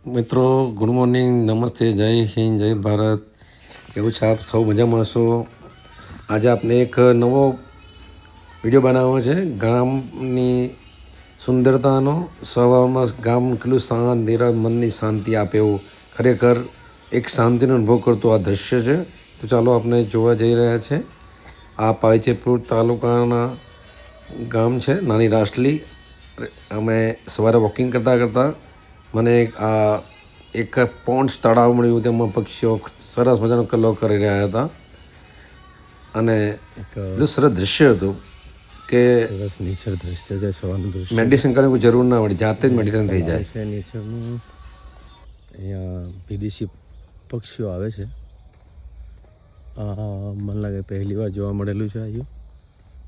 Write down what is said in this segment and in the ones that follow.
મિત્રો good morning, નમસ્તે, જય હિન્દ, જય ભારત. કેવું છે આપ સૌ? મજામાં હશો? આજે આપણે એક નવો વિડીયો બનાવ્યો છે ગામની સુંદરતાનો. સવારમાં ગામ કેટલું શાંત, નિરવ, મનની શાંતિ આપે એવું ખરેખર એક શાંતિનો અનુભવ કરતો આ દૃશ્ય છે. તો ચાલો આપણે જોવા જઈ રહ્યા છે. આ પાલચેપુર તાલુકાના ગામ છે નાની રાસલી. અમે સવારે વોકિંગ કરતાં કરતાં મને એક પોન્ડ તળાવ મળ્યું. તેમાં પક્ષીઓ સરસ મજાનો કલર કરી રહ્યા હતા અને એટલું સરસ દૃશ્ય હતું કે નેચર દ્રશ્ય છે. સવારનું દ્રશ્ય મેડિટેશન કરવાની કોઈ જરૂર ના પડે, જાતે જ મેડિટેશન થઈ જાય છે. નેચરનું અહીંયા વિદેશી પક્ષીઓ આવે છે. મને લાગે પહેલી વાર જોવા મળેલું છે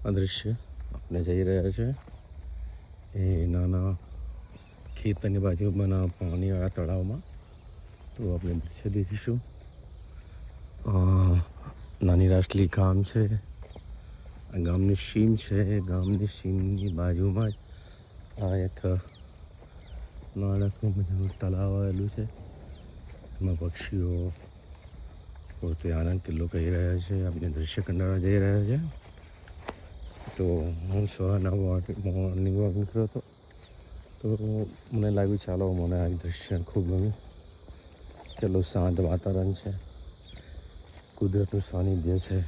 આ દૃશ્ય. આપણે જઈ રહ્યા છે એ નાના ખેતરની બાજુમાંના પાણીવાળા તળાવમાં. તો આપણે દૃશ્ય દેખીશું. નાની રાસલી ગામ છે. આ ગામની સીમ છે. ગામની સીમની બાજુમાં જ આ એક નાનકડું મજાનું તળાવ આવેલું છે. એમાં પક્ષીઓ પોતે આનંદ કિલ્લો કહી રહ્યા છે. આપણે દૃશ્ય કંડાળવા જઈ રહ્યા છે. તો હું સવારના મોર્નિંગ વોક નીકળ્યો હતો. તો મને લાગ્યું ચાલો મને આ દૃશ્ય ખૂબ ગમ્યું. કેટલું શાંત વાતાવરણ છે, કુદરતનું સાનિધ્ય છે,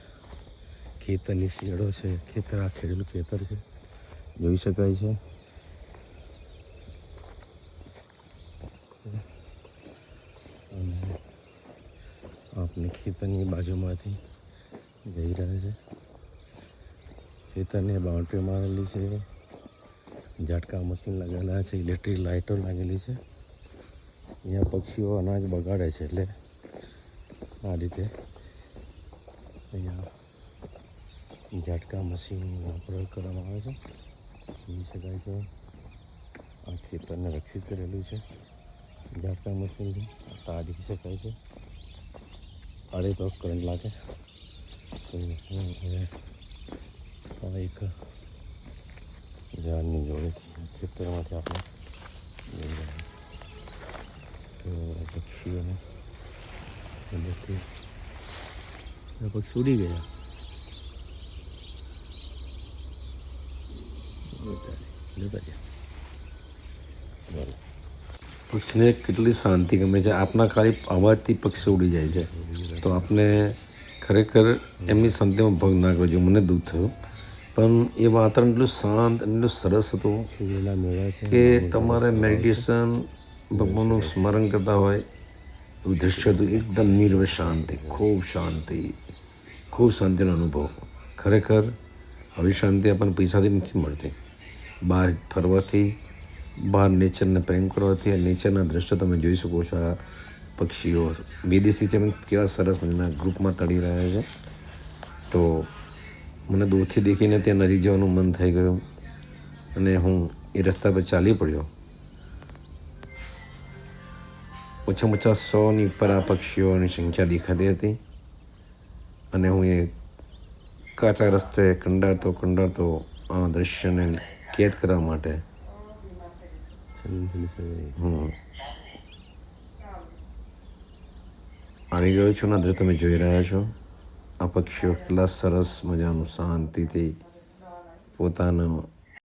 ખેતરની શેડો છે, ખેતર આ ખેડેલું ખેતર છે જોઈ શકાય છે. અને આપણે ખેતરની બાજુમાંથી જઈ રહ્યા છે. ખેતરની બાઉન્ડ્રી મારેલી છે, ઝાટકા મશીન લાગેલા છે, ઇલેક્ટ્રિક લાઇટો લાગેલી છે. અહીંયા પક્ષીઓ અનાજ બગાડે છે એટલે આ રીતે અહીંયા ઝાટકા મશીનનો પ્રયોગ કરવામાં આવે છે જોઈ શકાય છે. આ ખેતરને રક્ષિત કરેલું છે ઝાટકા મશીનથી. તાર દેખી શકાય છે. અડે તો કરંટ લાગે. તો હવે આ એક ઝાડની જોડે ખેતરમાંથી આપણે લઈ રહ્યા. તો પક્ષીઓને પક્ષી ઉડી ગયા. પક્ષીને કેટલી શાંતિ ગમે છે. આપના ખાલી અવાજથી પક્ષી ઉડી જાય છે. તો આપને ખરેખર એમની શાંતિમાં ભંગ ના કરવો જોઈએ. મને દુઃખ થયું, પણ એ વાતાવરણ એટલું શાંત અને એટલું સરસ હતું કે તમારે મેડિટેશન, ભગવાનનું સ્મરણ કરતા હોય એવું દૃશ્ય હતું. એકદમ નિર્ભય શાંતિ, ખૂબ શાંતિનો અનુભવ. ખરેખર આવી શાંતિ આપણને પૈસાથી નથી મળતી. બહાર ફરવાથી, બહાર નેચરને પ્રેમ કરવાથી આ નેચરના દૃશ્યો તમે જોઈ શકો છો. આ પક્ષીઓ વિદેશી છે, કેવા સરસ મજાના ગ્રુપમાં તળી રહ્યા છે. તો મને દૂરથી દેખીને ત્યાં નજીક જવાનું મન થઈ ગયું અને હું એ રસ્તા પર ચાલી પડ્યો. ઓછામાં ઓછા 100ની ઉપર આ પક્ષીઓની સંખ્યા દેખાતી હતી અને હું એ કાચા રસ્તે કંડારતો આ દૃશ્યને કેદ કરવા માટે આવી ગયો છું. ના તમે જોઈ રહ્યા છો આ પક્ષીઓ કેટલા સરસ મજાનું શાંતિથી પોતાનો